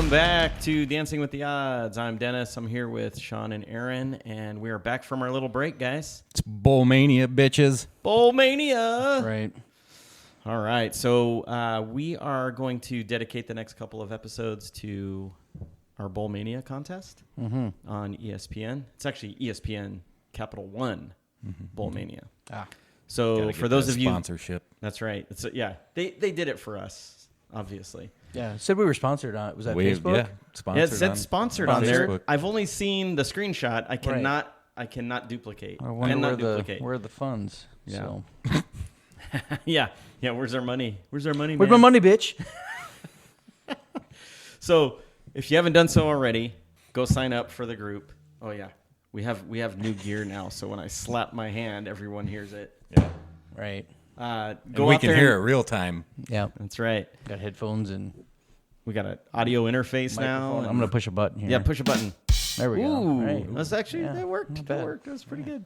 Welcome back to Dancing with the Odds. I'm Dennis. I'm here with Shaun and Aaron, and we are back from our little break, guys. It's Bowl Mania, bitches. Bowl Mania! Right. All right, so we are going to dedicate the next couple of episodes to our Bowl Mania contest on ESPN. It's actually ESPN Capital One Bowl Mania. So for those of you, sponsorship. that's right. It's they did it for us, obviously. Yeah. It said we were sponsored on it. Was that Facebook? Yeah, sponsored. Yeah, it said sponsored on there. Facebook. I've only seen the screenshot. I cannot duplicate. I wonder Cannot where are the funds. Yeah. So. Yeah. Where's our money? Where's our money? Where's man? my money, bitch? So if you haven't done so already, go sign up for the group. Oh yeah, we have new gear now. So when I slap my hand, everyone hears it. Yeah. Right. Go We out can there hear it real time. Yeah. That's right. Got headphones and We got an audio interface now. microphone. I'm gonna push a button here. Yeah, push a button. There we go. Ooh, Right. that's actually Yeah, that worked. not That bad. worked. That was pretty good.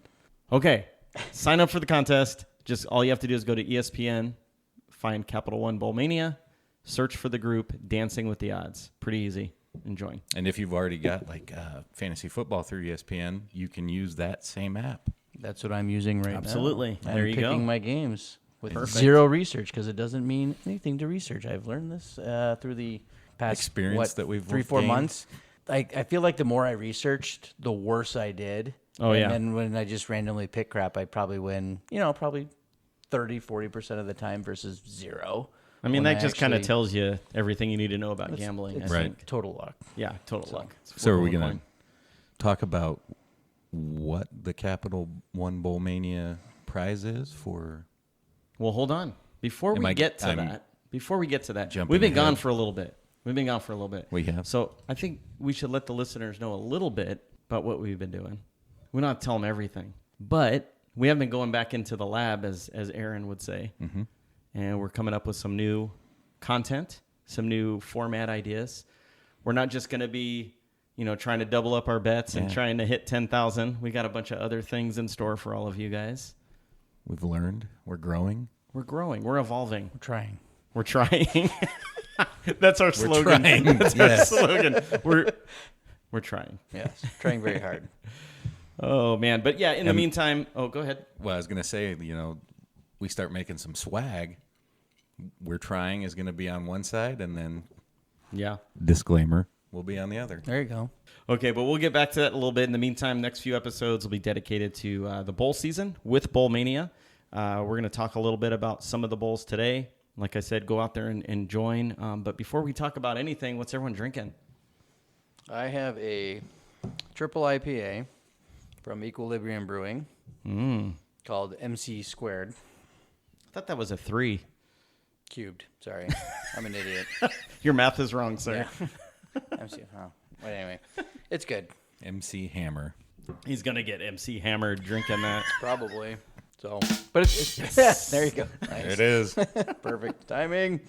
Okay, sign up for the contest. Just all you have to do is go to ESPN, find Capital One Bowl Mania, search for the group Dancing with the Odds. Pretty easy. Enjoy. And if you've already got fantasy football through ESPN, you can use that same app. That's what I'm using right Absolutely. now. There I'm you picking go. my games with Perfect. zero research because it doesn't mean anything to research. I've learned this through the past Experience that we've 3-4 gained. months. I feel like the more I researched, the worse I did. Oh, and yeah. then when I just randomly pick crap, I probably win, probably 30-40% of the time versus zero. I mean, when that just kind of actually- tells you everything you need to know about gambling. It's I Right. think. total luck. Yeah, total luck. It's So are flip we of a going coin. to talk about what the Capital One Bowl Mania prize is for? Well, hold on. Before we get to that, jumping we've been gone ahead. for a little bit. We have. So I think we should let the listeners know a little bit about what we've been doing. We don't have to tell them everything, but we have been going back into the lab, as Aaron would say, and we're coming up with some new content, some new format ideas. We're not just going to be, trying to double up our bets and trying to hit 10,000. We got a bunch of other things in store for all of you guys. We've learned. We're growing. We're growing. We're evolving. We're trying. We're trying. That's our slogan. trying. That's Yes. our slogan. We're trying. Yes. Trying very hard. Oh man, but yeah. In the meantime, go ahead. Well, I was going to say, we start making some swag. We're trying is going to be on one side, and then Yeah. disclaimer will be on the other. There you go. Okay, but we'll get back to that in a little bit. In the meantime, next few episodes will be dedicated to the bowl season with Bowl Mania. We're going to talk a little bit about some of the bowls today. Like I said, go out there and join. But before we talk about anything, what's everyone drinking? I have a triple IPA from Equilibrium Brewing called MC Squared. I thought that was a 3. Cubed. Sorry. I'm an idiot. Your math is wrong, sir. Yeah. MC. Oh. But anyway, it's good. MC Hammer. He's going to get MC hammered drinking that. Probably. So, but it's there you go. Nice. There it is. Perfect timing.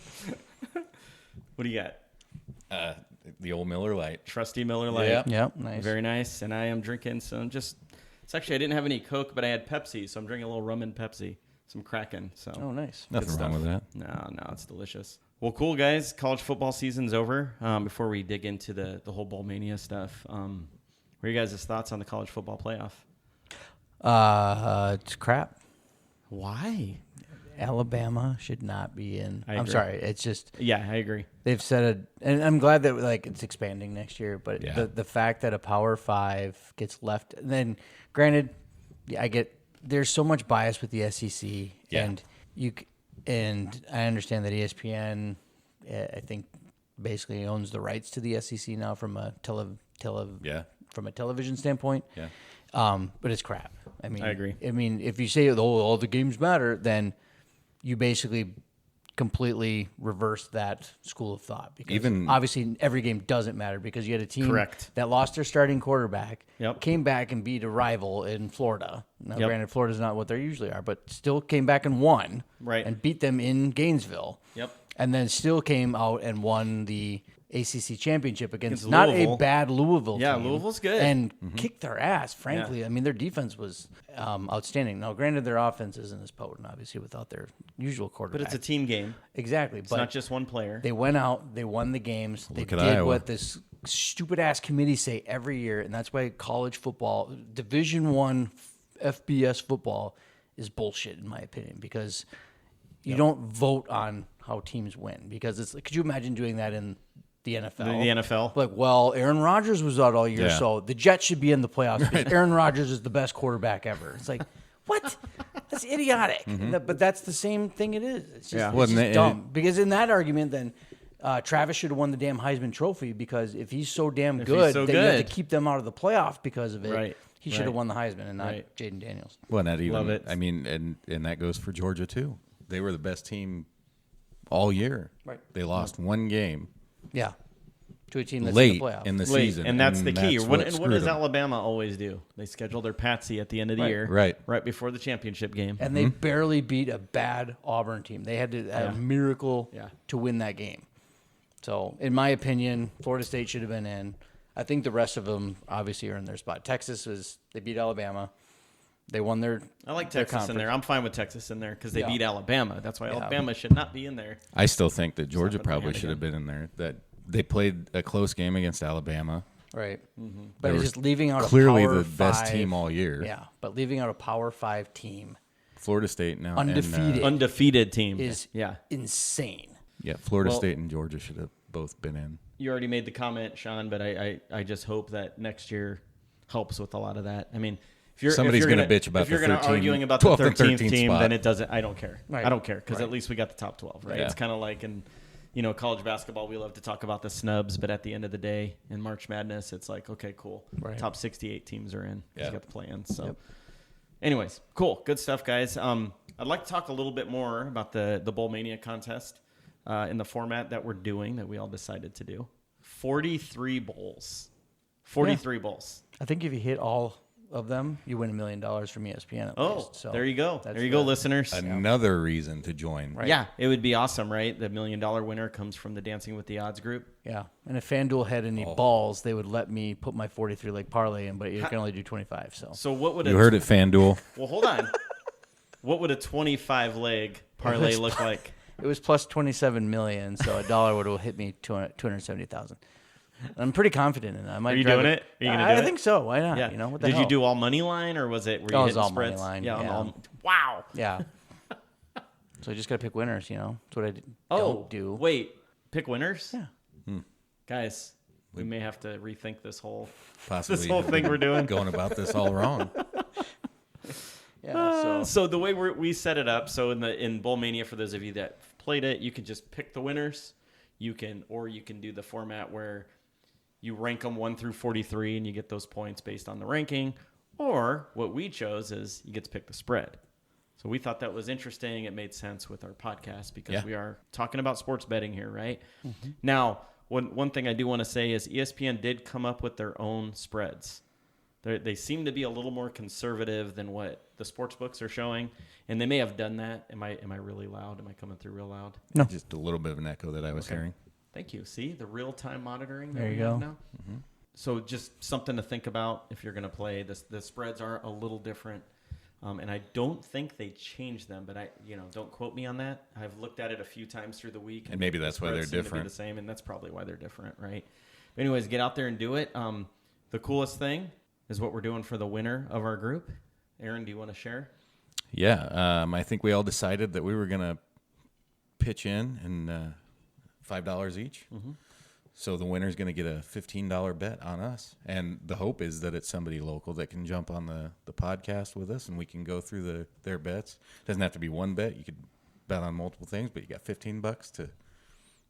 What do you got? The old Miller Lite. Trusty Miller Lite. Yeah. Yep. Nice. Very nice. And I am drinking some it's actually, I didn't have any Coke, but I had Pepsi. So I'm drinking a little rum and Pepsi. Some Kraken. So Oh, nice. Nothing wrong with that. No, it's delicious. Well, cool, guys. College football season's over. Before we dig into the whole Bowl Mania stuff, what are you guys' thoughts on the college football playoff? It's crap. Why? Alabama should not be in. I I'm agree. sorry. It's just Yeah, I agree. they've said it, and I'm glad that it's expanding next year. But Yeah. the fact that a Power 5 gets left, and then granted, I get there's so much bias with the SEC, Yeah. and I understand that ESPN, I think, basically owns the rights to the SEC now from a from a television standpoint. Yeah. But it's crap. I mean, I agree. I mean, if you say all the games matter, then you basically completely reverse that school of thought. Because obviously every game doesn't matter because you had a team Correct. that lost their starting quarterback, Yep. came back and beat a rival in Florida. Now, Yep. granted, Florida's not what they usually are, but still came back and won. Right. And beat them in Gainesville. Yep. And then still came out and won the ACC championship against Against not Louisville. a bad Louisville Yeah, team. Louisville's good. And kicked their ass, frankly. Yeah. I mean, their defense was outstanding. Now, granted, their offense isn't as potent, obviously, without their usual quarterback. But it's a team game. Exactly. It's but not just one player. they went out, they won the games. They Look at did Iowa. what this stupid-ass committee say every year, and that's why college football, Division I FBS football is bullshit, in my opinion, because you don't vote on how teams win. Because it's could you imagine doing that in the NFL? The NFL. Like, well, Aaron Rodgers was out all year, Yeah. so the Jets should be in the playoffs because Aaron Rodgers is the best quarterback ever. It's like, what? That's idiotic. But that's the same thing it is. It's just, Yeah. it's Well, just and dumb. Because in that argument, then Travis should have won the damn Heisman Trophy because if he's so damn good so that you have good. to keep them out of the playoff because of it, Right. he should Right. have won the Heisman and not Right. Jaden Daniels. Well, not even. Love it. I mean, and that goes for Georgia too. They were the best team all year. Right. They lost one game Yeah. To a team that's late in the playoff. in the Late, season, and that's the key. What screwed does them. Alabama always do? They schedule their patsy at the end of the Right. year, Right. before the championship game. And they barely beat a bad Auburn team. They had to have a miracle Yeah. to win that game. So, in my opinion, Florida State should have been in. I think the rest of them obviously are in their spot. Texas they beat Alabama. They won their. I like their Texas in conference. there. I'm fine with Texas in there because they Yeah. beat Alabama. That's why Yeah. Alabama should not be in there. I still think that Georgia Slap it in my probably hand should have again. been in there. That they played a close game against Alabama. Right. But They it's were just leaving out clearly a Power the best 5 team all year. Yeah, but leaving out a Power 5 team Florida State now Undefeated. Undefeated team. is yeah. insane. yeah, Florida Well- State and Georgia should have both been in. You already made the comment, Shaun, but I just hope that next year helps with a lot of that. I mean, if Somebody's going gonna to bitch about if you're the gonna 13 arguing about the 12th and 13th 13th team, spot. then it doesn't. I don't care. Right. I don't care because Right. at least we got the top 12, right? Yeah. It's kind of like in college basketball, we love to talk about the snubs, but at the end of the day, in March Madness, it's like, okay, cool. Right. Top 68 teams are in. Yeah. You got the play-in. So, Yep. anyways, cool, good stuff, guys. I'd like to talk a little bit more about the Bowl Mania contest in the format that we're doing that we all decided to do. 43 bowls. 43 bowls. I think if you hit all of them, you win $1 million from ESPN. At Oh, least. So there you go. that's There you go, the- listeners. Another reason to join. Right. Yeah, it would be awesome, right? The $1 million winner comes from the Dancing with the Odds group. Yeah, and if FanDuel had any balls, they would let me put my 43 leg parlay in, but you can only do 25. So What would You heard it, FanDuel. Well, hold on. What would a 25 leg parlay look like? it was plus 27 million, so a dollar would have hit me 270,000. I'm pretty confident in that. I might Are you drive doing it? Are you gonna do I it? think so. Why not? Yeah. You know what the Did hell? you do all money line or was it? Were you Oh, it was hitting all spreads? money line, Yeah. yeah. Wow. Yeah. So you just gotta pick winners. That's what I Oh, don't do. wait. Pick winners. Yeah. Guys, we may have to rethink this whole Possibly whole thing we're doing. going about this all wrong. Yeah. So the way we set it up, so in Bowl Mania, for those of you that played it, you can just pick the winners. You can do the format where you rank them 1 through 43, and you get those points based on the ranking. Or what we chose is you get to pick the spread. So we thought that was interesting. It made sense with our podcast because we are talking about sports betting here, right? Mm-hmm. Now, one thing I do want to say is ESPN did come up with their own spreads. They seem to be a little more conservative than what the sports books are showing, and they may have done that. Am I really loud? Am I coming through real loud? No. Just a little bit of an echo that I was hearing. Thank you. See the real-time monitoring that There we you have go. now? Mm-hmm. So just something to think about if you're going to play. The spreads are a little different, and I don't think they changed them, but don't quote me on that. I've looked at it a few times through the week. And maybe the that's why spreads they're seem to be different. the same, and that's probably why they're different, right? But anyways, get out there and do it. The coolest thing is what we're doing for the winner of our group. Aaron, do you want to share? Yeah, I think we all decided that we were going to pitch in and $5 each. Mm-hmm. So the winner's going to get a $15 bet on us. And the hope is that it's somebody local that can jump on the podcast with us and we can go through their bets. It doesn't have to be one bet. You could bet on multiple things, but you got $15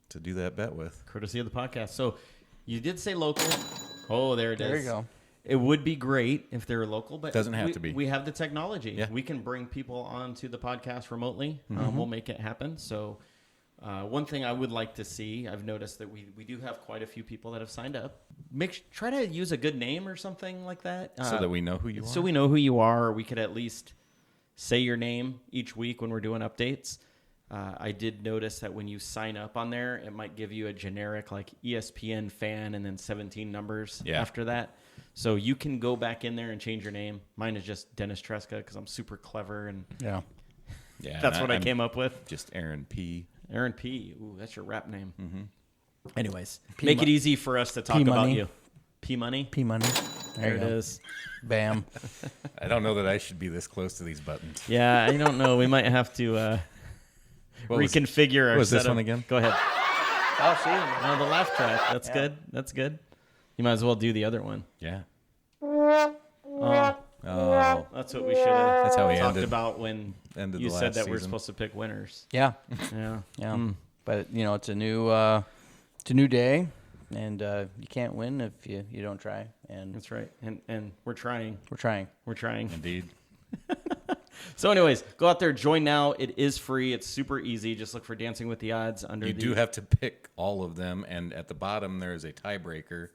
to do that bet with. Courtesy of the podcast. So you did say local. Oh, there it is. There you go. It would be great if they're local, but Doesn't have to be. We have the technology. Yeah. We can bring people onto the podcast remotely. We'll make it happen. So one thing I would like to see, I've noticed that we do have quite a few people that have signed up. Try to use a good name or something like that. So that we know who you are. So we know who you are, or we could at least say your name each week when we're doing updates. I did notice that when you sign up on there, it might give you a generic like ESPN fan and then 17 numbers after that. So you can go back in there and change your name. Mine is just Dennis Tresca because I'm super clever and that's what I came up with. Just Aaron P. Aaron P. Ooh, that's your rap name. Mm-hmm. Anyways, make it easy for us to talk about you. P Money. P Money. There it is. Bam. I don't know that I should be this close to these buttons. Yeah, I don't know. We might have to reconfigure our What was this setup. one again? Go ahead. Oh, see. Oh, the laugh track. That's good. That's good. You might as well do the other one. Yeah. Oh, that's what we should have That's how we talked ended about when the you said last that we're season. supposed to pick winners. Yeah. Yeah. Yeah. But it's a new day, and you can't win if you don't try. And That's right. And we're trying. we're trying. We're trying. Indeed. So anyways, go out there, join now. It is free. It's super easy. Just look for Dancing with the Odds under You do have to pick all of them, and at the bottom there is a tiebreaker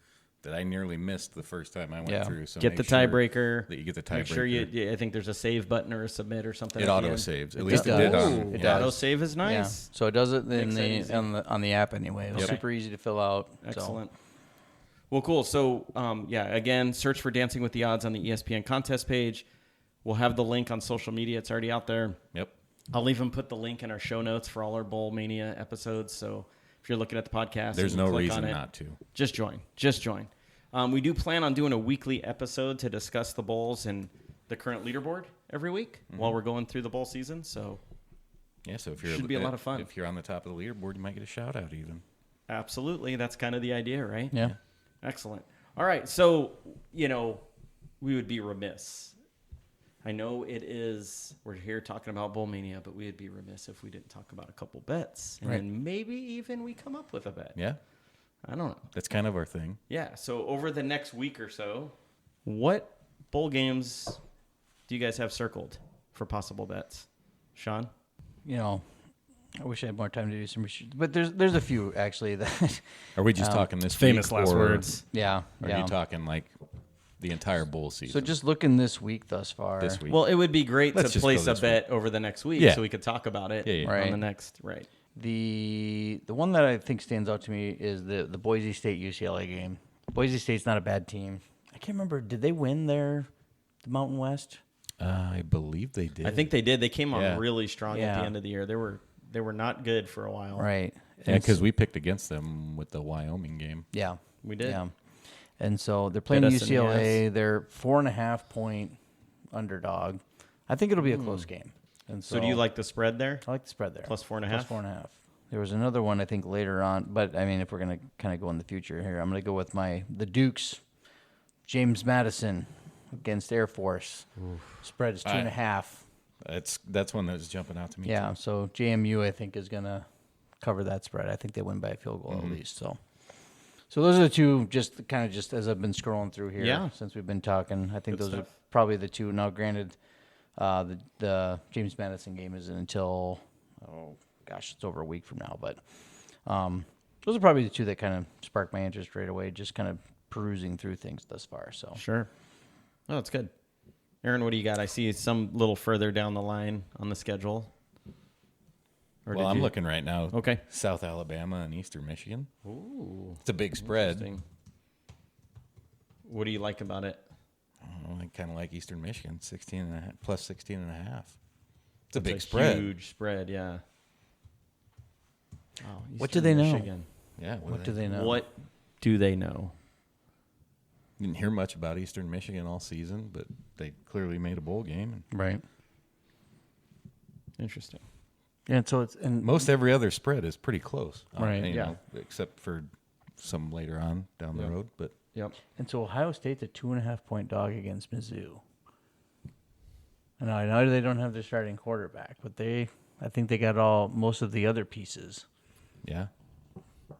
that I nearly missed the first time I went through. So get the make sure tiebreaker. that you get the tiebreaker. Make sure I think there's a save button or a submit or something. It at the auto end. saves. At It least it does. did Ooh. on. It Auto does. save is nice. Yeah. So it does it Makes that in easy. on the app anyway. It was super easy to fill out. Excellent. Well, cool. So, again, search for Dancing with the Odds on the ESPN contest page. We'll have the link on social media. It's already out there. Yep. I'll even put the link in our show notes for all our Bowl Mania episodes. So if you're looking at the podcast, There's and you no click reason on it, not to. Just join. Just join. We do plan on doing a weekly episode to discuss the bowls and the current leaderboard every week while we're going through the bowl season. So Yeah, so if you're Should be a lot of fun. If you're on the top of the leaderboard, you might get a shout out even. absolutely, that's kind of the idea, right? Yeah. Excellent. All right. So, we would be remiss. I know we're here talking about Bowl Mania, but we would be remiss if we didn't talk about a couple bets. And then maybe even we come up with a bet. Yeah. I don't know. That's kind of our thing. Yeah. So over the next week or so, what bowl games do you guys have circled for possible bets? Sean? I wish I had more time to do some research, but there's a few actually that. Are we just talking this Famous week, last or words. Yeah. Are you talking like the entire bowl season? So just looking this week thus far. this week. Well, it would be great Let's to just place go a this bet over the next week Yeah. so we could talk about it Yeah. on Right. the next. Right. The one that I think stands out to me is the Boise State UCLA game. Boise State's not a bad team. I can't remember. Did they win the Mountain West? I believe they did. I think they did. They came on Yeah. really strong at Yeah. the end of the year. They were not good for a while. Right. Yeah, because we picked against them with the Wyoming game. Yeah. We did. Yeah. And so they're playing Bit us in the UCLA. They're 4.5 point underdog. I think it'll be a close game. And So do you like the spread there? I like the spread there. Plus 4.5? Plus 4.5. There was another one I think later on, but I mean, if we're gonna kind of go in the future here, I'm gonna go with the Dukes, James Madison against Air Force. Spread is 2.5. That's one that's jumping out to me. Yeah, too. so JMU I think is gonna cover that spread. I think they win by a field goal Mm-hmm. at least. So those are the two. Just as I've been scrolling through here Yeah. since we've been talking. I think Good those are stuff. probably the two. Now, granted, the James Madison game isn't until it's over a week from now. But those are probably the two that kind of sparked my interest right away. Just kind of perusing through things thus far. So Sure. Oh, that's good. Aaron, what do you got? I see some little further down the line on the schedule. Or Well, did I'm you- looking right now. Okay. South Alabama and Eastern Michigan. Ooh. It's a big spread. Interesting. What do you like about it? I kind of like Eastern Michigan, 16.5 plus 16.5. It's a big It's spread. Huge spread, yeah. Oh, What do Eastern they know? Michigan. Yeah. what do they know? What do they know? Didn't hear much about Eastern Michigan all season, but they clearly made a bowl game. Right. Interesting. Yeah. So it's Most every other spread is pretty close, Right, yeah. except for some later on down the Yeah. road. But Yep. And so Ohio State's a 2.5 point dog against Mizzou. And I know they don't have their starting quarterback, but I think they got most of the other pieces. yeah,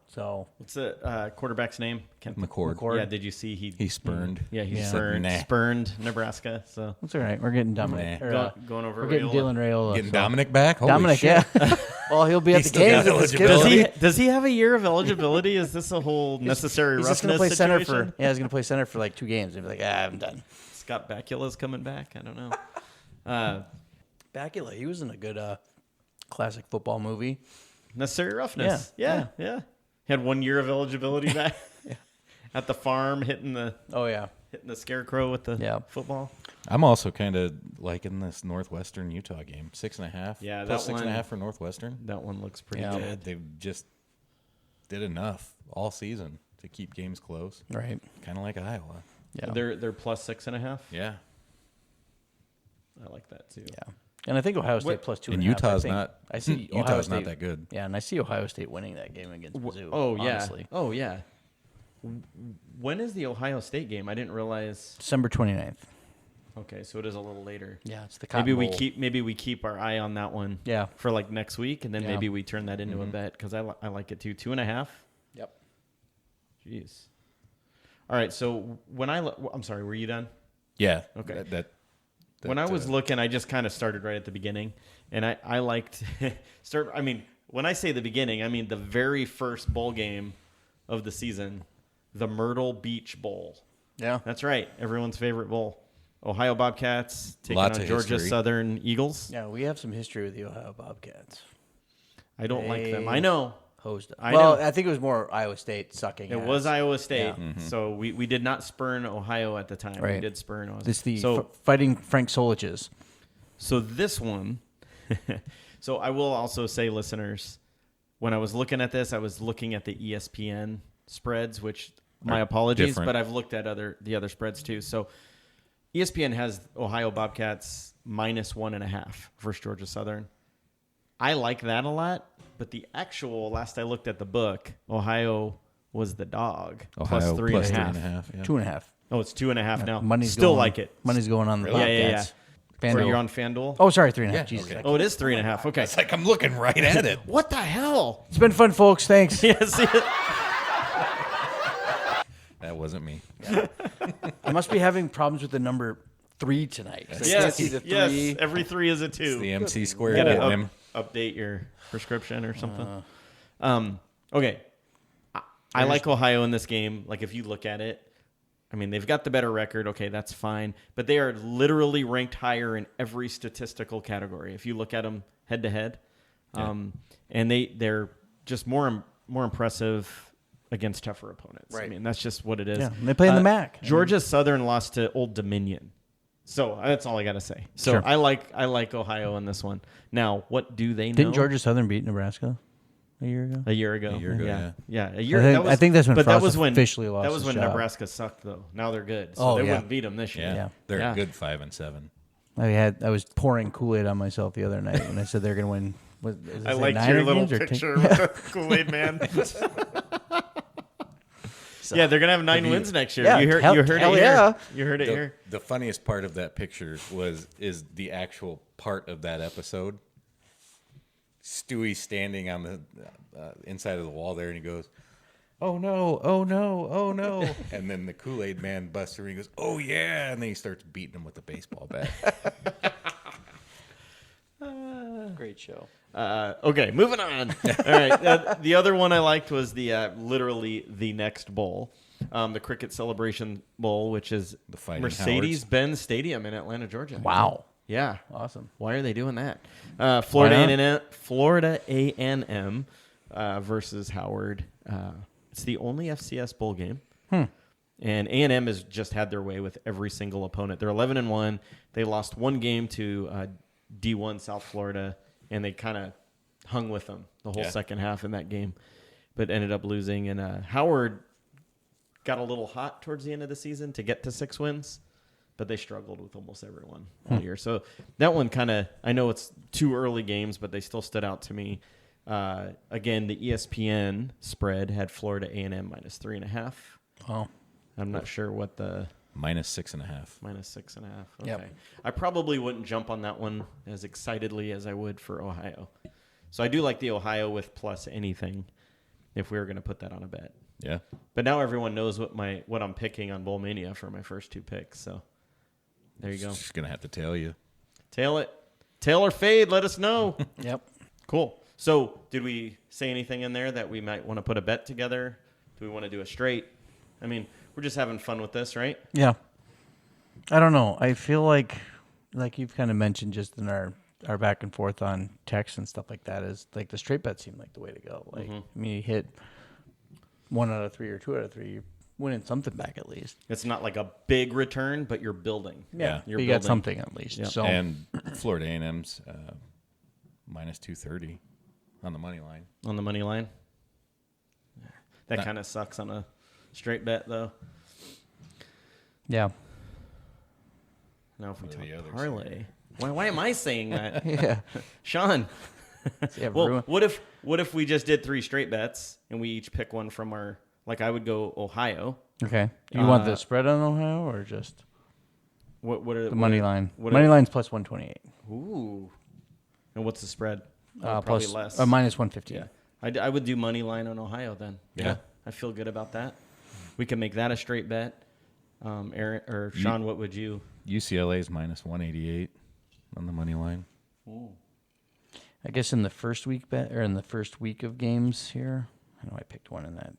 So What's the quarterback's name? McCord. McCord. Yeah, did you see He spurned. Yeah, he Yeah. spurned Nebraska. So that's all right. We're getting Dominic. Nah. or, going over. we're getting Raiola. Dylan Raiola. Getting so- Dominic back. Holy Dominic, shit. yeah. Well, he'll be at He's the still games. got if it's eligibility. good. Does he have a year of eligibility? Is this a whole necessary He's just going to roughness play center situation? he's going to play center for like 2 games. And be like, I'm done. Scott Bakula's coming back. I don't know. Bakula, he was in a good Classic football movie. Necessary Roughness. Yeah. Had 1 year of eligibility back at the farm, hitting the scarecrow with the football. I'm also kind of liking this Northwestern Utah game. 6.5. Yeah, plus that 6.5 for Northwestern. That one looks pretty Yeah. good. They've just did enough all season to keep games close. Right. Kind of like Iowa. Yeah. They're plus 6.5. Yeah. I like that too. Yeah. And I think Ohio State plus 2.5. And Utah's I think. not. I see Ohio Utah's State, not that good. Yeah, and I see Ohio State winning that game against Mizzou. Oh yeah. Honestly. Oh yeah. When is the Ohio State game? I didn't realize. December 29th. Okay, so it is a little later. Yeah, it's the Cotton Bowl. Maybe we keep our eye on that one. Yeah. For like next week, and then Yeah. maybe we turn that into a bet because I like it too. 2.5. Yep. Jeez. All right. So when I'm sorry. Were you done? Yeah. Okay. When I was looking, I just kind of started right at the beginning, and I liked start. I mean, when I say the beginning, I mean the very first bowl game of the season, the Myrtle Beach Bowl. Yeah. That's right, everyone's favorite bowl. Ohio Bobcats taking Lots on of Georgia history. Southern Eagles. Yeah, we have some history with the Ohio Bobcats. I don't like them. I know. Hosed them. I Well, know. I think it was more Iowa State sucking. It ass. was Iowa State, Yeah. so we did not spurn Ohio at the time. We Right. did spurn Ohio. It's the so fighting Frank Soliches. So this one, so I will also say, listeners, when I was looking at this, I was looking at the ESPN spreads, which my apologies, different. but I've looked at the other spreads too. So ESPN has Ohio Bobcats minus 1.5 versus Georgia Southern. I like that a lot, but the actual, last I looked at the book, Ohio was the dog. Ohio plus 3.5. Yeah. 2.5. Oh, it's 2.5 now. Money's Still going, like it. Money's going on the Yeah, yeah, yeah. Bobcats. So FanDuel. you're on FanDuel? Oh, sorry, 3.5. Yeah, Jesus. okay. I- Oh, it is 3.5. Okay. It's like I'm looking right at it. What the hell? It's been fun, folks. Thanks. Yes. That wasn't me. I must be having problems with the number 3 tonight. 'cause I can't see the 3. Yes. Every 3 is a 2. It's the MC squared Gotta getting him. update your prescription or something. Okay. I like Ohio in this game. Like, if you look at it, I mean, they've got the better record. Okay, that's fine. But they are literally ranked higher in every statistical category. If you look at them head to head, and they're just more impressive against tougher opponents. I Right. mean, that's just what it is. Yeah, and they play in the MAC. Georgia Southern lost to Old Dominion. So that's all I got to say. So Sure. I like Ohio in this one. Now, what do they know? Didn't Georgia Southern beat Nebraska a year ago? A year ago. A year ago, Yeah, a year. I think that's when but that Frost was when officially lost That was his when job. Nebraska sucked, though. Now they're good, so Oh, they yeah. wouldn't beat them this year. Yeah. Yeah. They're Yeah. a good 5-7. I was pouring Kool-Aid on myself the other night when I said they're going to win. I liked your little picture with the Kool-Aid man. Yeah, they're gonna have 9 wins next year. Yeah, you heard hell it yeah. here. You heard it The, here. the funniest part of that picture is the actual part of that episode. Stewie standing on the inside of the wall there, and he goes, "Oh no! Oh no! Oh no!" And then the Kool-Aid man busts through, and he goes, "Oh yeah!" And then he starts beating him with a baseball bat. Great show. Okay, moving on. All right. The other one I liked was the literally the next bowl, the Cricket Celebration Bowl, which is The Fighting Mercedes-Benz Stadium in Atlanta, Georgia. Wow. Yeah. Awesome. Why are they doing that? Why Florida A&M versus Howard. It's the only FCS bowl game. And A&M has just had their way with every single opponent. They're 11-1. They lost one game to D1 South Florida, and they kind of hung with them the whole second half in that game, but ended up losing. And Howard got a little hot towards the end of the season to get to 6 wins, but they struggled with almost everyone all year. So that one kind of, I know it's 2 early games, but they still stood out to me. Again, the ESPN spread had Florida A&M minus 3.5. Wow. I'm not sure what the Minus 6.5. minus 6.5. Okay. Yep. I probably wouldn't jump on that one as excitedly as I would for Ohio. So I do like the Ohio with plus anything if we were going to put that on a bet. Yeah. But now everyone knows what I'm picking on Bowl Mania for my first 2 picks. So there you go. Just gonna have to tell you. Tail it. Tail or fade, let us know. Yep. Cool. So did we say anything in there that we might want to put a bet together? Do we want to do a straight? I mean, we're just having fun with this, right? Yeah. I don't know. I feel like you've kind of mentioned just in our our back and forth on text and stuff like that is like the straight bet seemed like the way to go. Like, I mean, you hit 1 out of 3 or 2 out of 3, you're winning something back at least. It's not like a big return, but you're building. Yeah. You're you building. got something at least. Yep. So And Florida A&M's minus 230 on the money line. On the money line. That kind of sucks on a straight bet, though. yeah, Now, if we What are the talk others parlay, why am I saying that? yeah. Sean. Yeah, Well, what if we just did 3 straight bets and we each pick one from our, like I would go Ohio. Okay. You want the spread on Ohio or just What are the money line? what Money are- line's plus 128. Ooh. And what's the spread? Probably Plus less. minus 115. Yeah. I would do money line on Ohio then. Yeah. I feel good about that. We can make that a straight bet. Aaron or Sean, what would you? UCLA's minus 188 on the money line. I guess in the first week in the first week of games here, I know I picked one in that.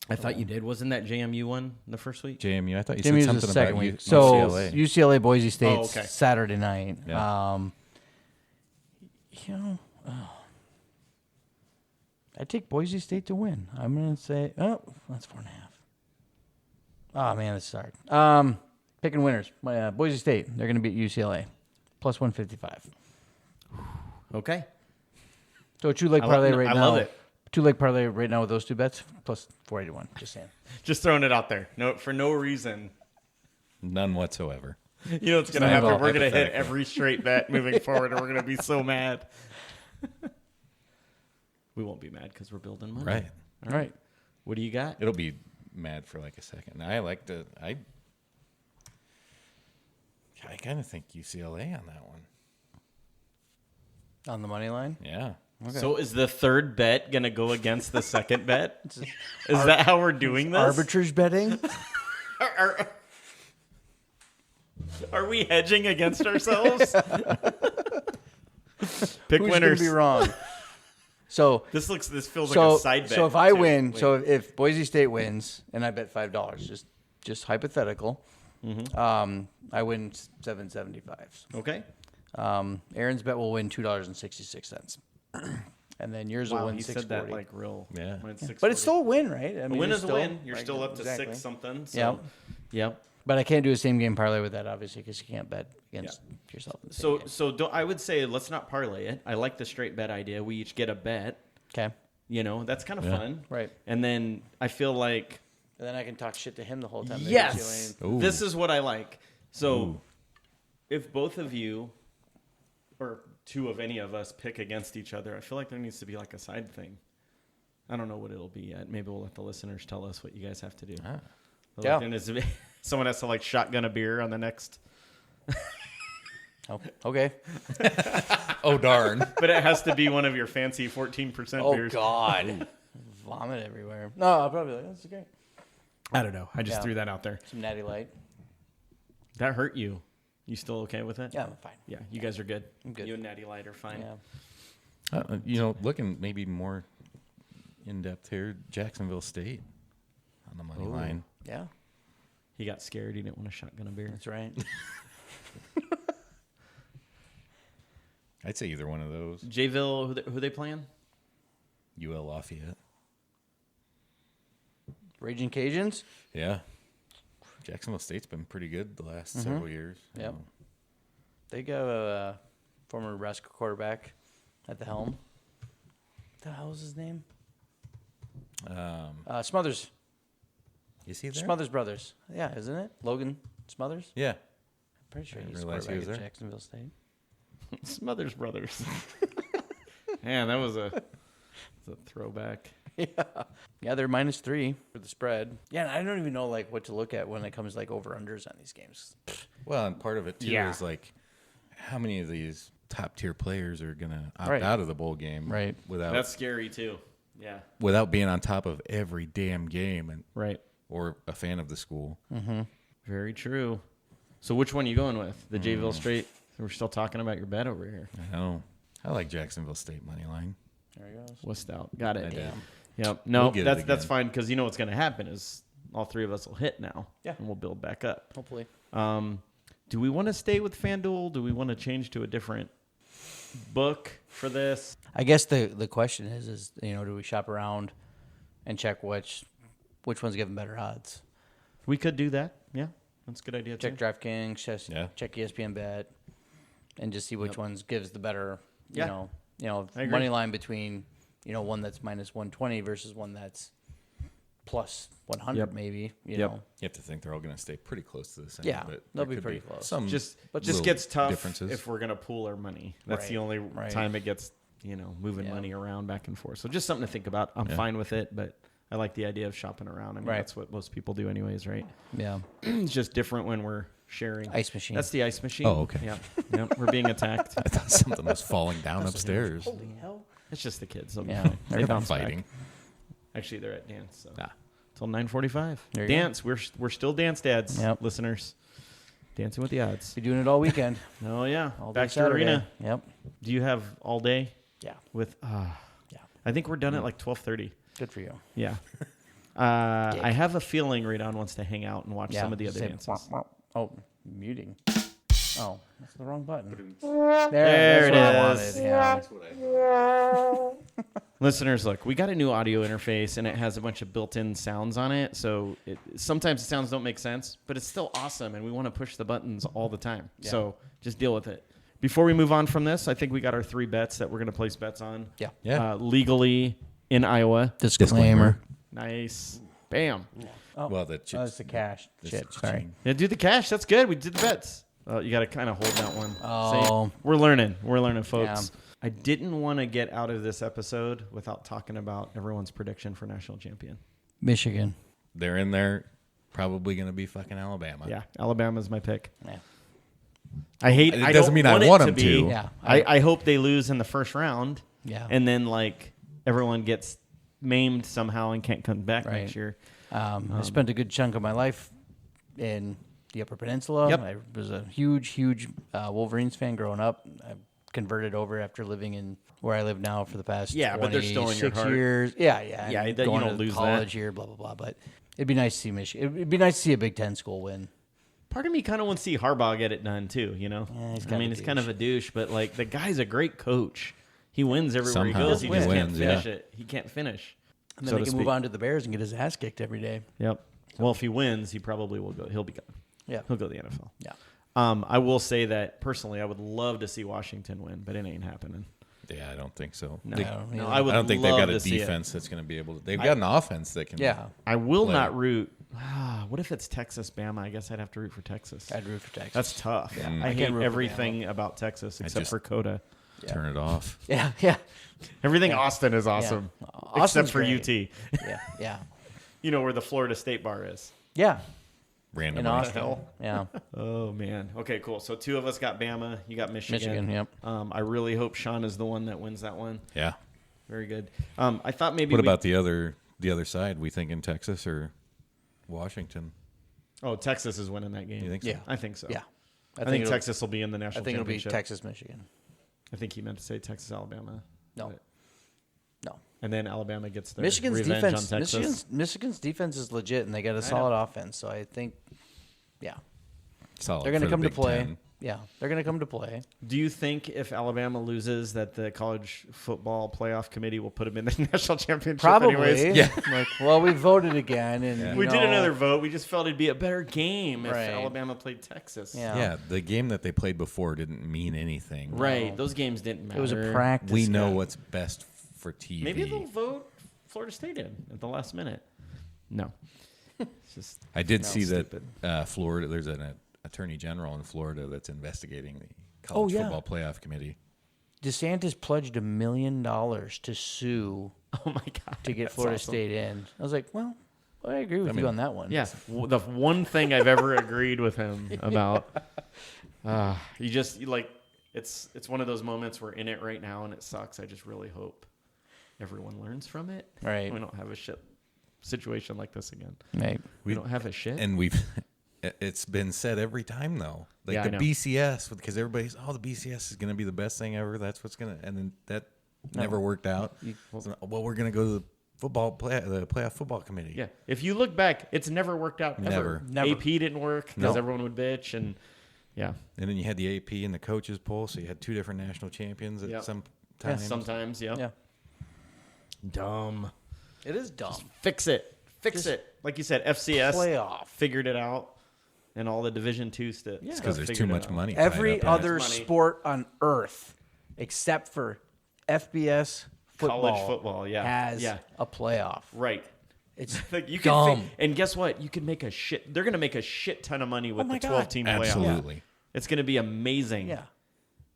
I thought you did. Wasn't that JMU one the first week? JMU, I thought you Jimmy's said the something second about week. So UCLA. UCLA Boise State okay. Saturday night. Yeah. You know, I take Boise State to win. I'm gonna say, that's 4.5. Oh man, this is hard. Picking winners. Boise State. They're gonna beat UCLA, plus 155. Okay. So 2-leg parlay right now. I love it. 2-leg parlay right now with those 2 bets, plus 481. Just saying. Just throwing it out there. No, for no reason. None whatsoever. You know what's going to not at happen? all We're going to hit hypothetical. every straight bet moving forward, and we're going to be so mad. We won't be mad because we're building money. Right. All right. What do you got? It'll be mad for like a second. I kind of think UCLA on that one. On the money line. Yeah. Okay. So is the third bet going to go against the second bet? Is that how we're doing this? Arbitrage betting. Are we hedging against ourselves? Pick Who's winners. gonna be wrong? So This feels like a side bet. So if I too. win, Wait. so if Boise State wins and I bet $5, just hypothetical, I win $7.75. Okay. Aaron's bet will win $2.66, and then yours will Wow, win he $6.40. said that like real. Yeah. Mine's But it's $6.40. still a win, right? I A mean, win it's is a still, win. You're like, still up to exactly. 6 something. So. Yep. Yep. But I can't do a same game parlay with that, obviously, because you can't bet against yourself. In the same game. So don't, I would say let's not parlay it. I like the straight bet idea. We each get a bet. Okay. You know, that's kind of fun. Right. And then I feel like, And then I can talk shit to him the whole time. Maybe yes, Ooh. this is what I like. So Ooh. if both of you or 2 of any of us pick against each other, I feel like there needs to be like a side thing. I don't know what it'll be yet. Maybe we'll let the listeners tell us what you guys have to do. Ah. But Yeah. like, then is- someone has to like shotgun a beer on the next, Oh, okay. Oh, darn. but it has to be one of your fancy 14% Oh beers. God. Vomit everywhere. No, I'll probably be like, that's okay. I don't know. I just Yeah. threw that out there. Some Natty Light. That hurt you. You still okay with it? Yeah, I'm fine. Yeah, you guys are good. I'm good. You and Natty Light are fine. Yeah. Looking maybe more in depth here, Jacksonville State on the money line. Yeah, He got scared. He didn't want to shotgun a beer. that's right. I'd say either one of those. Jayville, who they playing? UL Lafayette. Raging Cajuns. Yeah. Jacksonville State's been pretty good the last several years. Yep. They got a former Nebraska quarterback at the helm. What the hell is his name? Smothers. Is he there? Smothers Brothers. Yeah, isn't it? Logan Smothers? Yeah. Pretty sure Didn't he's realize he quarterback was at there. Jacksonville State. Smothers Brothers. Man, that was a throwback. Yeah, they're -3 for the spread. Yeah, and I don't even know like what to look at when it comes like over-unders on these games. Well, and part of it, too, Yeah. is like how many of these top-tier players are going to opt Right. out of the bowl game Right. That's scary too. Yeah. without being on top of every damn game and Right. or a fan of the school. Very true. So which one are you going with? The Jayville Straight? We're still talking about your bet over here. I know. I like Jacksonville State money line. There he goes. West out. Got it. I did. Yep. No, We'll get it that's again. fine because you know what's going to happen is all 3 of us will hit now. Yeah. And we'll build back up. Hopefully. Do we want to stay with FanDuel? Do we want to change to a different book for this. I guess the question is do we shop around and check which one's giving better odds? We could do that. Yeah, that's a good idea Check too. DraftKings, check Yeah. ESPN Bet, and just see which ones gives the better, Yeah. I agree. money line between, one that's minus 120 versus one that's plus 100 Yep. maybe, Yep. know. You have to think they're all going to stay pretty close to the same. Yeah, but they'll there be could pretty close. Some Just little gets tough differences. if we're gonna pool our money. That's the Right, only right. time it gets moving Yeah. money around back and forth. So just something to think about. I'm Yeah. fine with it, but I like the idea of shopping around. I mean, Right. that's what most people do anyways, right? Yeah. It's just different when we're sharing. Ice machine. That's the ice machine. Oh, okay. Yeah, yep. We're being attacked. I thought something was falling down upstairs. Holy hell. It's just the kids. They'll be Yeah. fine. They're They not bounce back. Fighting. Actually, they're at dance. So. Ah. Till 9:45. There you go. Dance. We're still dance dads, Yep. listeners. Dancing with the odds. Be doing it all weekend. Oh yeah. All day Baxter Saturday. Arena. Yep. Do you have all day Yeah. with? Yeah. I think we're done at like 12:30. Good for you. Yeah. I have a feeling Radon wants to hang out and watch Yeah. some of the other Say, dances. Oh, muting. Oh, that's the wrong button. There it that's is. what I wanted. Yeah. Listeners, look, we got a new audio interface and it has a bunch of built-in sounds on it. So sometimes the sounds don't make sense, but it's still awesome, and we want to push the buttons all the time. Yeah. So just deal with it. Before we move on from this, I think we got our 3 bets that we're going to place bets on. Yeah. Yeah. Legally in Iowa. Disclaimer. Nice. Bam. Oh, Well, the that's chips. the cash. the Shit. cha-ching. Sorry. Yeah, do the cash. That's good. We did the bets. You got to kind of hold that one. Oh. See? We're learning. We're learning, folks. I didn't want to get out of this episode without talking about everyone's prediction for national champion. Michigan. They're in there, probably going to be fucking Alabama. Yeah, Alabama's my pick. Yeah. I hate. It I doesn't don't mean I want, want it them to be. to. Yeah. I hope they lose in the first round. Yeah. And then like everyone gets maimed somehow and can't come back Right. next year. I spent a good chunk of my life in the Upper Peninsula. Yep. I was a huge Wolverines fan growing up. I converted over after living in where I live now for the past Yeah, but they're still in your 26 heart. years. Yeah. Yeah, and you going don't to lose college here, blah blah blah. But it'd be nice to see Michigan. It'd be nice to see a Big Ten school win. Part of me kind of wants to see Harbaugh get it done too. Yeah, he's I kind mean, of a he's kind of a douche, but like the guy's a great coach. He wins everywhere Somehow he goes. He he just can't wins, finish yeah. it. He can't finish. And then so they to can move speak. on to the Bears and get his ass kicked every day. Yep. Well, if he wins, he probably will go. He'll be gone. Yeah. He'll go to the NFL. Yeah. I will say that personally, I would love to see Washington win, but it ain't happening. Yeah, I don't think so. No, They- no, either. I would. I don't think they've love got a to see it. defense that's going to be able to. They've got an offense that can. Yeah. I will play. not root. What if it's Texas, Bama? I guess I'd have to root for Texas. I'd root for Texas. That's tough. Yeah. I I hate can't root for everything about Texas except just- for Coda. turn it off. Yeah. Yeah. Everything Austin is awesome, Austin's except for great. UT. Yeah. Yeah. You know where the Florida State bar is. Yeah. Random. In Austin. hell? Yeah. Oh man. Okay, cool. So 2 of us got Bama. You got Michigan. Michigan. Yep. I really hope Shaun is the one that wins that one. Yeah. Very good. I thought maybe. What about the other side? We think in Texas or Washington? Oh, Texas is winning that game. You think so? Yeah. I think so. Yeah. I think it'll- Texas will be in the I national think it'll be championship. Texas, Michigan. I think he meant to say Texas, Alabama. No. But- No. And then Alabama gets their Michigan's revenge defense. on Texas. Michigan's defense is legit, and they got a solid offense. So I think, yeah, Solid. they're going to for the come to Big play. Ten. Yeah, they're going to come to play. Do you think if Alabama loses that the college football playoff committee will put them in the national championship Probably. anyways? Yeah. Like, well, we voted again, and We you did know, another vote. We just felt it'd be a better game if Right. Alabama played Texas. Yeah. Yeah, the game that they played before didn't mean anything. Right. Those games didn't matter. It was a practice. We know game. what's best for TV. Maybe they'll vote Florida State in at the last minute. No. It's just I did No, see stupid. that Florida. There's an attorney general in Florida that's investigating the college yeah. football playoff committee. DeSantis pledged $1 million to sue oh my god. to get that's Florida awesome. State in. I was like, well, I agree with you on that one. Yeah, the one thing I've ever agreed with him about. It's one of those moments we're in it right now and it sucks. I just really hope everyone learns from it. Right. We don't have a shit situation like this again. Right. We don't have a shit. And we've it's been said every time though. Like Yeah, I the know. BCS, because everybody's the BCS is going to be the best thing ever. That's what's going to, and then that never worked out. So, well, we're going to go to the playoff football committee. Yeah, if you look back, it's never worked out ever. Never. AP didn't work because No. everyone would bitch, and Yeah. And then you had the AP and the coaches poll, so you had 2 different national champions at some Yeah, times. Sometimes, yeah. Dumb. It is dumb. Fix it. Fix it. Like you said, FCS Playoff. figured it out, and all the Division II stuff. It's because there's too much money. Every tied up in it. other money. sport on earth, except for FBS football, College football, has a playoff. Right. It's Like you dumb. can and guess what? You can make a shit. They're going to make a shit ton of money with my the God. 12-team playoff. Absolutely. It's going to be amazing. Yeah.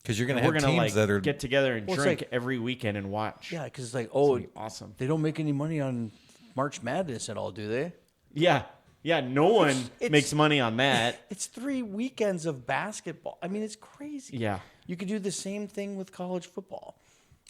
Because you're going to We're have going to teams like that are get together and Well, it's drink like- every weekend and watch. Yeah, because it's like, It's gonna oh, be awesome. they don't make any money on March Madness at all, do they? Yeah. Yeah. No one It's- makes money on that. It's 3 weekends of basketball. I mean, it's crazy. Yeah. You could do the same thing with college football.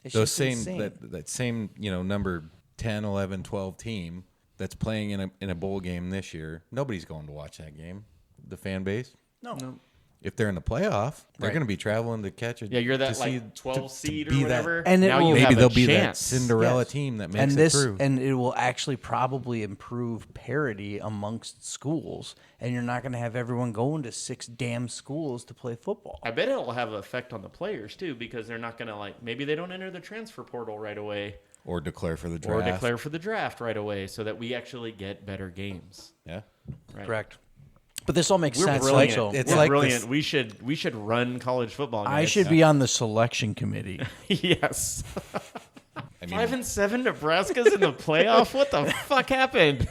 It's those just same insane. that same number 10, 11, 12 team that's playing in a bowl game this year. Nobody's going to watch that game. The fan base. No. If they're in the playoff, they're Right. going to be traveling to catch it. Yeah, you're that to like see- 12 to seed be or whatever. And it now will- you Maybe have they'll a be that chance. Cinderella Yes. team that makes and it this through. and it will actually probably improve parity amongst schools, and you're not going to have everyone going to 6 damn schools to play football. I bet it'll have an effect on the players too, because they're not going to maybe they don't enter the transfer portal right away or declare for the draft. or declare for the draft right away, so that we actually get better games. Yeah. Right. Correct. But this all makes We're sense. brilliant. Also, It's We're like brilliant. this- We should run college football. I Guys. should be on the selection committee. Yes. I mean, 5-7 Nebraska's in the playoff. What the fuck happened?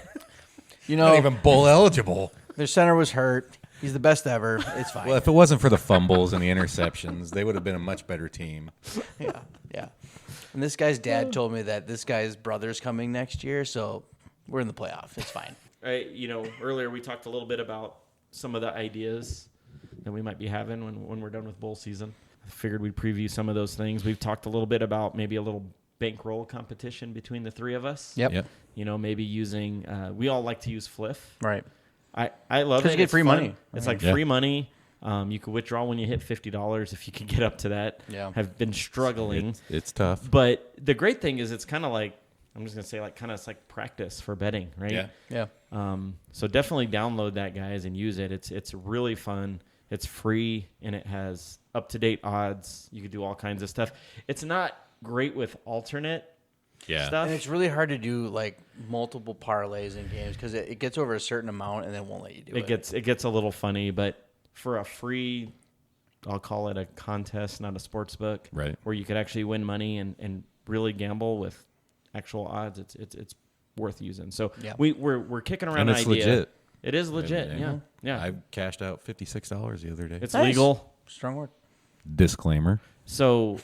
You not know, even bowl eligible. their center was hurt. He's the best ever. It's fine. Well, if it wasn't for the fumbles and the interceptions, they would have been a much better team. Yeah, yeah. And this guy's dad told me that this guy's brother's coming next year, so we're in the playoff. It's fine. Right. Earlier we talked a little bit about some of the ideas that we might be having when we're done with bowl season. I figured we'd preview some of those things. We've talked a little bit about maybe a little bankroll competition between the 3 of us. Yep. Maybe using. We all like to use Fliff. Right. I love it. 'Cause you get It's free fun. money. It's Right. like Yeah. free money. You can withdraw when you hit $50 if you can get up to that. Yeah. Have been struggling. It's tough. But the great thing is it's kind of like, I'm just going to say it's like practice for betting, right? Yeah. Yeah. So definitely download that, guys, and use it. It's really fun. It's free, and it has up-to-date odds. You can do all kinds of stuff. It's not great with alternate stuff. And it's really hard to do like multiple parlays in games because it gets over a certain amount and then won't let you do it. It gets a little funny, but for a free, I'll call it a contest, not a sports book, Right. where you could actually win money and really gamble with actual odds. It's worth using. So Yeah. we're kicking around And an it's idea. legit. It is legit. Yeah. Yeah. I cashed out $56 the other day. It's Nice. legal. Strong word. Disclaimer. So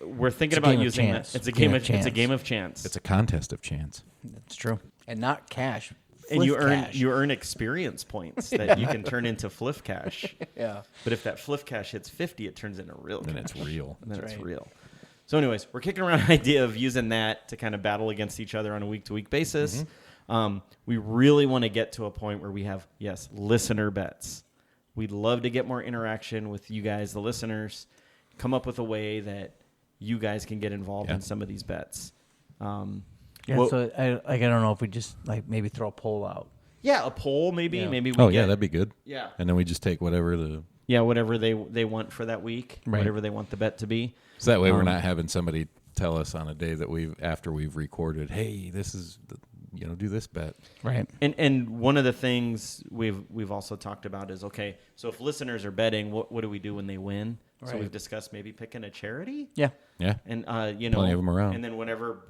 we're thinking It's a about game of using chance. that. It's a It's a game game of of it's a chance. game of chance. It's a contest of chance. That's true. And not cash. and you Flip earn cash. you earn experience points that you can turn into Fliff Cash. Yeah. But if that Fliff Cash hits 50, it turns into real Then cash. it's real. And then That's it's right. real. So anyways, we're kicking around an idea of using that to kind of battle against each other on a week-to-week basis. We really want to get to a point where we have, listener bets. We'd love to get more interaction with you guys, the listeners, come up with a way that you guys can get involved in some of these bets. Yeah. Well- So I don't know if we just like maybe throw a poll out. Yeah, a poll maybe. Yeah. Maybe we Oh, get, yeah, that'd be good. Yeah. And then we just take whatever the... Yeah, whatever they want for that week, Right. whatever they want the bet to be. So that way we're not having somebody tell us on a day that after we've recorded, hey, this is, do this bet. Right. And one of the things we've also talked about is, okay, so if listeners are betting, what do we do when they win? So Right. we've discussed maybe picking a charity. Yeah. Yeah. And Plenty of 'em around. And then whenever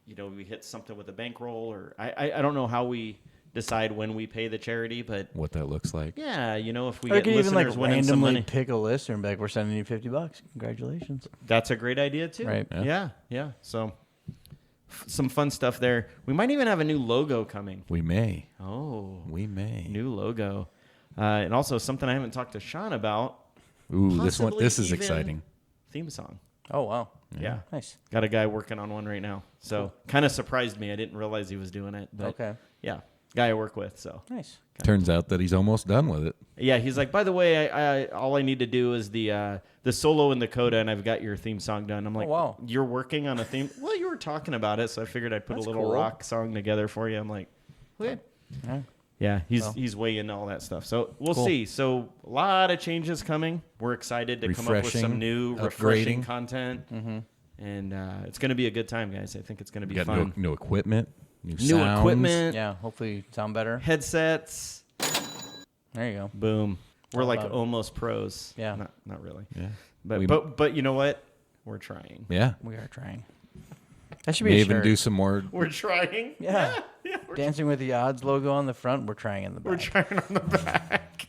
we hit something with a bankroll, or I don't know how we decide when we pay the charity, but What that looks like. yeah, if we Or get you could even listeners like winning some randomly money, pick a listener and be like, we're sending you $50. Congratulations. that's a great idea too. Right. Yeah. So some fun stuff there. We might even have a new logo coming. We may. Oh, We may. new logo, and also something I haven't talked to Shaun about. Ooh, this possibly is even exciting. Theme song. Oh, wow. Yeah. Nice. Got a guy working on one right now. So kind of surprised me. I didn't realize he was doing it. But Okay. yeah, guy I work with. So Nice. Turns out that he's almost done with it. yeah, he's like, by the way, I all I need to do is the solo and the coda, and I've got your theme song done. I'm like, wow. You're working on a theme? Well, you were talking about it, so I figured I'd put That's a little cool. rock song together for you. I'm like, okay. Yeah. Yeah, he's way into all that stuff. So we'll see. So a lot of changes coming. We're excited to come up with some new, refreshing content. And it's going to be a good time, guys. I think it's going to be fun. New equipment, new sounds. Equipment. Yeah, hopefully sound better. Headsets. There you go. Boom. We're like almost pros. Yeah. Not really. Yeah. But you know what? We're trying. Yeah. We are trying. That should be May a even shirt. do some more. We're trying. Yeah. We're Dancing with the Odds logo on the front. We're trying in the back. We're trying on the back.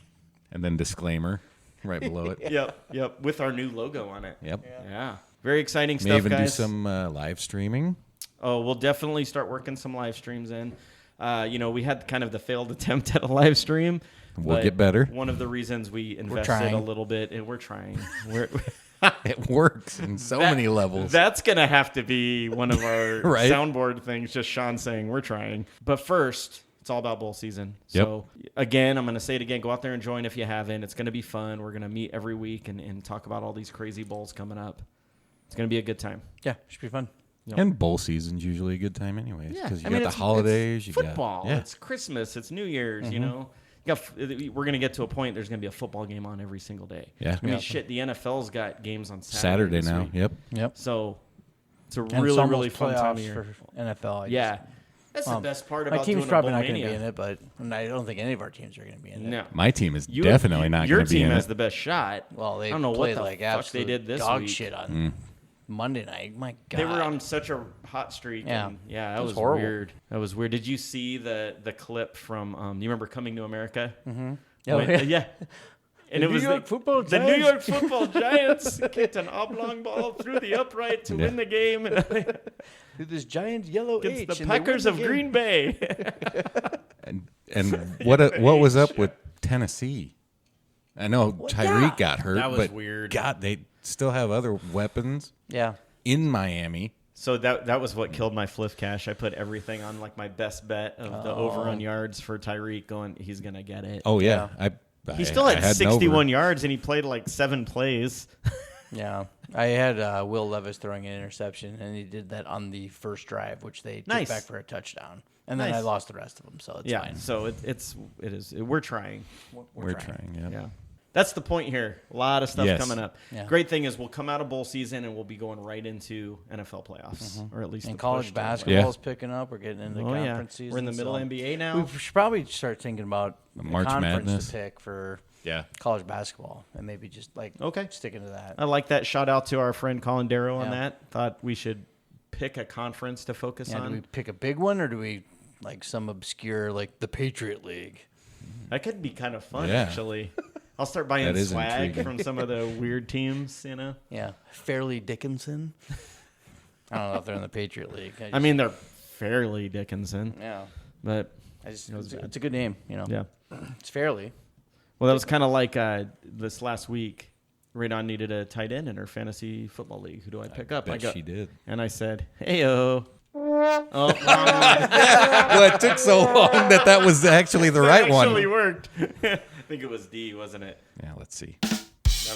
And then disclaimer right below it. Yep. With our new logo on it. Yep. Yeah. Very exciting stuff, May even guys. do some live streaming. Oh, we'll definitely start working some live streams in. We had kind of the failed attempt at a live stream. We'll get better. One of the reasons we invested a little bit, and we're trying. It works in so many levels. That's going to have to be one of our Right? soundboard things, just Shaun saying we're trying. But first, it's all about bowl season. So, again, I'm going to say it again. Go out there and join if you haven't. It's going to be fun. We're going to meet every week and talk about all these crazy bowls coming up. It's going to be a good time. Yeah, should be fun. Yep. And bowl season's usually a good time anyways. Yeah, Because you got the holidays. It's you football. got It's Christmas. It's New Year's, you know. We're going to get to a point there's going to be a football game on every single day. Yeah. I mean, shit, the NFL's got games on Saturday this now. week. Yep. So it's a And really, it's almost really fun time of playoffs year. for NFL. Yeah. That's the best part about My team's doing probably a bowl not going to mania. be in it, but I don't think any of our teams are going to be in it. No. My team is definitely not going to be Your in team has it. the best shot. Well, they I don't know what played the like fuck absolute they did this dog week. shit on Monday night. My God. They were on such a hot streak. Yeah. And that It was was horrible. weird. That was weird. Did you see the clip from, you remember Coming to America? Oh, Yeah. And The it was New York Football the New York Giants. Football Giants kicked an oblong ball through the upright to win the game Through this giant yellow H. against the and they Packers win of the game. Green Bay. And what was up with Tennessee? I know Tyreek got hurt, That was but weird. God, they still have other weapons Yeah. in Miami. So that was what killed my flip cash. I put everything on like my best bet of the over on yards for Tyreek going, he's going to get it. Oh, yeah. He still had I an 61 over. yards and he played like 7 plays. Yeah. I had Will Levis throwing an interception, and he did that on the first drive, which they Nice. took back for a touchdown. And then Nice. I lost the rest of them, so it's fine. So it is. We're trying. We're trying, yeah. Yeah. That's the point here. A lot of stuff Yes. coming up. Yeah. Great thing is we'll come out of bowl season and we'll be going right into NFL playoffs, or at least And the college push to- basketball is picking up. We're getting into Oh, yeah. conference season. We're in the middle so NBA now. We should probably start thinking about a March conference Madness. to pick for Yeah. college basketball, and maybe just like sticking to that. I like that. Shout out to our friend Colin Darrow on Yeah. that. Thought we should pick a conference to focus Yeah, on. do we pick a big one, or do we like some obscure like the Patriot League? That could be kind of fun, Yeah. actually. I'll start buying That is swag intriguing. from some of the weird teams, Yeah, Fairleigh Dickinson. I don't know if they're in the Patriot League. I mean, they're fairly Dickinson, yeah, but it's a good name. yeah. It's Fairleigh. Well, that was kind of like this last week. Radon needed a tight end in her fantasy football league. Who do I pick up? Bet she did. And I said, "Heyo." Oh, wrong one. Well, it took so long that was actually the right one. Actually worked. I think it was D, wasn't it? Yeah, let's see. That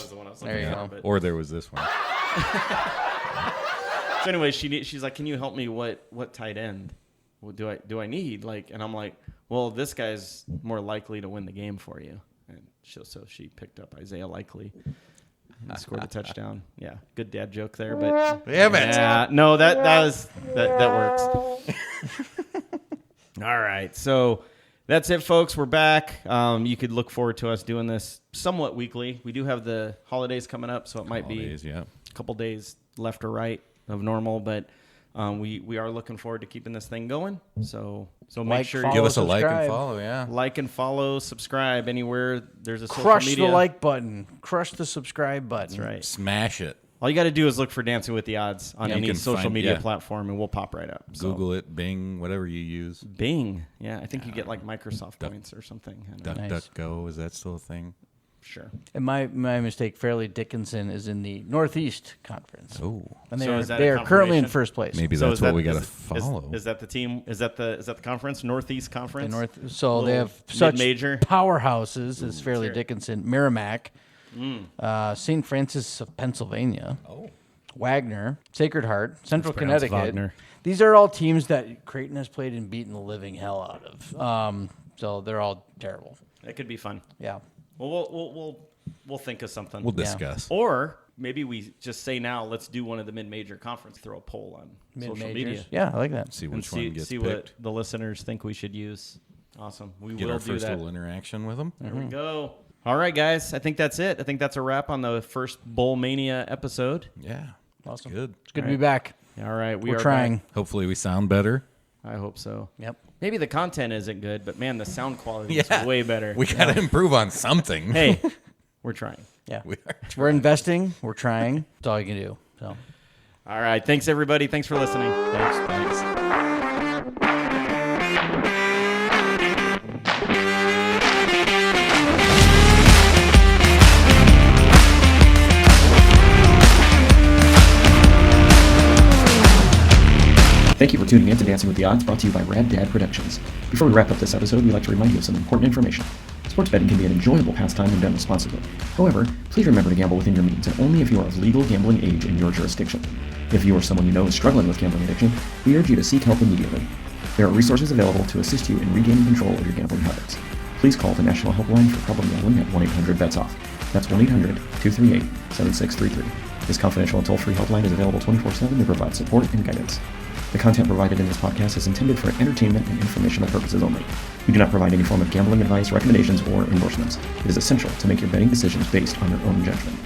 was the one I was There looking you at. go. But. Or there was this one. So anyway, she's like, "Can you help me? What tight end? What do I need?" Like, and I'm like, "Well, this guy's more likely to win the game for you." And so she picked up Isaiah Likely and scored a touchdown. Yeah, good dad joke there, but Damn it. yeah, no, that works. All right, so that's it, folks. We're back. You could look forward to us doing this somewhat weekly. We do have the holidays coming up, so it might be Yeah. a couple days left or right of normal, but we are looking forward to keeping this thing going. So make sure you Give us a like and subscribe. follow, yeah. like and follow, subscribe anywhere there's a Crush social the media. like button. Crush the subscribe button. That's right. Smash it. All you got to do is look for Dancing with the Odds on You any can social find- media yeah. platform, and we'll pop right up. So, Google it, Bing, whatever you use. Bing. Yeah, I think you get like Microsoft points or something. I don't know. Nice. DuckDuckGo, is that still a thing? Sure. And my mistake, Fairleigh Dickinson is in the Northeast Conference. Oh, And So is that they a are currently in confirmation? first place. maybe So that's is what that- we got to is- follow. Is that the team? Is that the conference? Northeast The Conference? so they Little have such mid-major? powerhouses as Fairleigh sure. Dickinson, Merrimack, St. Francis of Pennsylvania, Wagner, Sacred Heart, Central That's pronounced Connecticut. Wagner. These are all teams that Creighton has played and beaten the living hell out of. So they're all terrible. That could be fun. Yeah. Well, we'll think of something. We'll discuss. Or maybe we just say now, let's do one of the mid-major conference. Throw a poll on social media. Yeah, I like that. See And which one gets see picked. what the listeners think we should use. Awesome. We Get will our do first that. little interaction with them. There we go. All right, guys. I think that's it. I think that's a wrap on the first Bowl Mania episode. Yeah. Awesome. Good. It's good to be back. All right. We're trying. Hopefully we sound better. Back. I hope so. Yep. Maybe the content isn't good, but man, the sound quality Yeah. is way better. We got to improve on something. Hey, we're trying. Yeah. We are We're investing. We're trying. That's all you can do. So. All right. Thanks, everybody. Thanks for listening. Thanks. Thank you for tuning in to Dancing with the Odds, brought to you by Rad Dad Productions. Before we wrap up this episode, we'd like to remind you of some important information. Sports betting can be an enjoyable pastime when done responsibly. However, please remember to gamble within your means and only if you are of legal gambling age in your jurisdiction. If you or someone you know is struggling with gambling addiction, we urge you to seek help immediately. There are resources available to assist you in regaining control of your gambling habits. Please call the National Helpline for Trouble Gambling at 1-800-BETS-OFF. That's 1-800-238-7633. This confidential and toll-free helpline is available 24/7 to provide support and guidance. The content provided in this podcast is intended for entertainment and informational purposes only. We do not provide any form of gambling advice, recommendations, or endorsements. It is essential to make your betting decisions based on your own judgment.